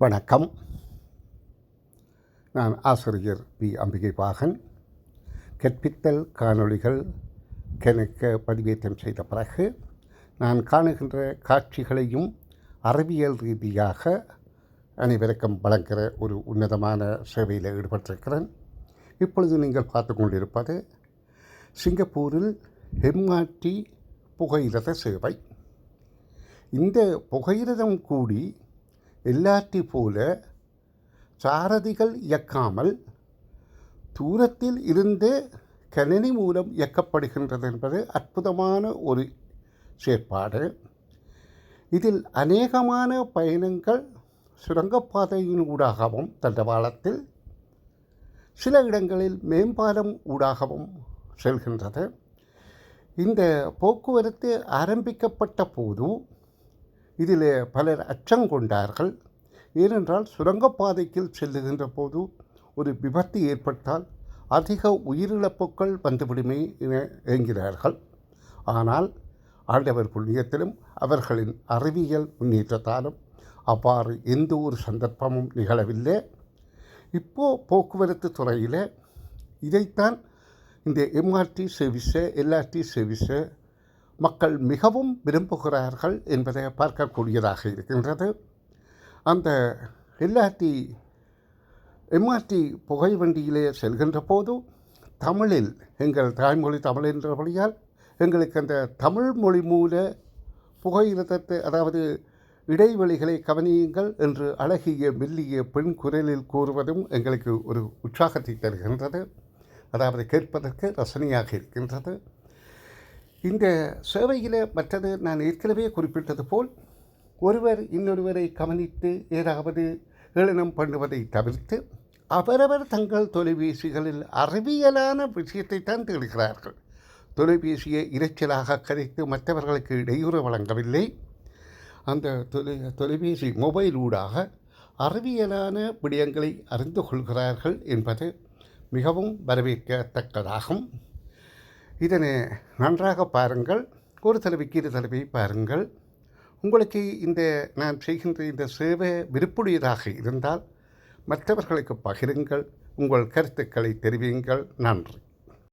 வணக்கம். நான் ஆசிரியர் பி. அம்பிகை பாகன். கற்பித்தல் காணொளிகள் எனக்கு பதிவேற்றம் செய்த பிறகு நான் காணுகின்ற காட்சிகளையும் அறிவியல் ரீதியாக அனைவருக்கும் வழங்குகிற ஒரு உன்னதமான சேவையில் ஈடுபட்டிருக்கிறேன். இப்பொழுது நீங்கள் பார்த்து கொண்டிருப்பது சிங்கப்பூரில் எம்ஆர்டி புகையிரத சேவை. இந்த புகையிரதம் கூடி எல்ஆர்டி போல சாரதிகள் இயக்காமல் தூரத்தில் இருந்து கணினி மூலம் இயக்கப்படுகின்றது என்பது அற்புதமான ஒரு செயற்பாடு. இதில் அநேகமான பயணங்கள் சுரங்கப்பாதையின் ஊடாகவும் தண்டவாளத்தில், சில இடங்களில் மேம்பாலம் ஊடாகவும் செல்கின்றது. இந்த போக்குவரத்து ஆரம்பிக்கப்பட்ட போது இதில் பலர் அச்சம் கொண்டார்கள். ஏனென்றால் சுரங்கப்பாதைக்கு செல்லுகின்ற போது ஒரு விபத்து ஏற்பட்டால் அதிக உயிரிழப்புகள் வந்துவிடுமே என என்கிறார்கள். ஆனால் ஆண்டவர் புண்ணியத்திலும் அவர்களின் அறிவியல் முன்னேற்றத்தாலும் அவ்வாறு எந்த ஒரு சந்தர்ப்பமும் நிகழவில்லை. இப்போது போக்குவரத்து துறையில் இதைத்தான் இந்த எம்ஆர்டி சர்வீஸை, எல்ஆர்டி சர்வீஸை மக்கள் மிகவும் விரும்புகிறார்கள் என்பதை பார்க்கக்கூடியதாக இருக்கின்றது. அந்த எம்ஆர்டி புகை வண்டியிலே செல்கின்ற போது தமிழில், எங்கள் தாய்மொழி தமிழ் என்றபடியால் எங்களுக்கு அந்த தமிழ் மொழி மூல புகையிரதத்தை, அதாவது இடைவெளிகளை கவனியுங்கள் என்று அழகிய மெல்லிய பெண் குரலில் கூறுவதும் எங்களுக்கு ஒரு உற்சாகத்தை தருகின்றது. அதாவது கேட்பதற்கு ரசனையாக இருக்கின்றது. இந்த சேவையில் மற்றது நான் ஏற்கனவே குறிப்பிட்டது போல் ஒருவர் இன்னொருவரை கவனித்து ஏதாவது ஏளனம் பண்ணுவதை தவிர்த்து அவரவர் தங்கள் தொலைபேசிகளில் அறிவியலான விஷயத்தை தான் தேடுகிறார்கள். தொலைபேசியை இரைச்சலாக கரைத்து மற்றவர்களுக்கு இடையூறு வழங்கவில்லை. அந்த தொலைபேசி மொபைல் ஊடாக அறிவியலான விடயங்களை அறிந்து கொள்கிறார்கள் என்பது மிகவும் வரவேற்கத்தக்கதாகும். இதனை நன்றாக பாருங்கள். ஒரு தடவைக்கு 2 தடவை பாருங்கள். உங்களுக்கு நான் செய்கின்ற இந்த சேவை விருப்புடையதாக இருந்தால் மற்றவர்களுக்கு பகிருங்கள். உங்கள் கருத்துக்களை தெரிவியுங்கள். நன்றி.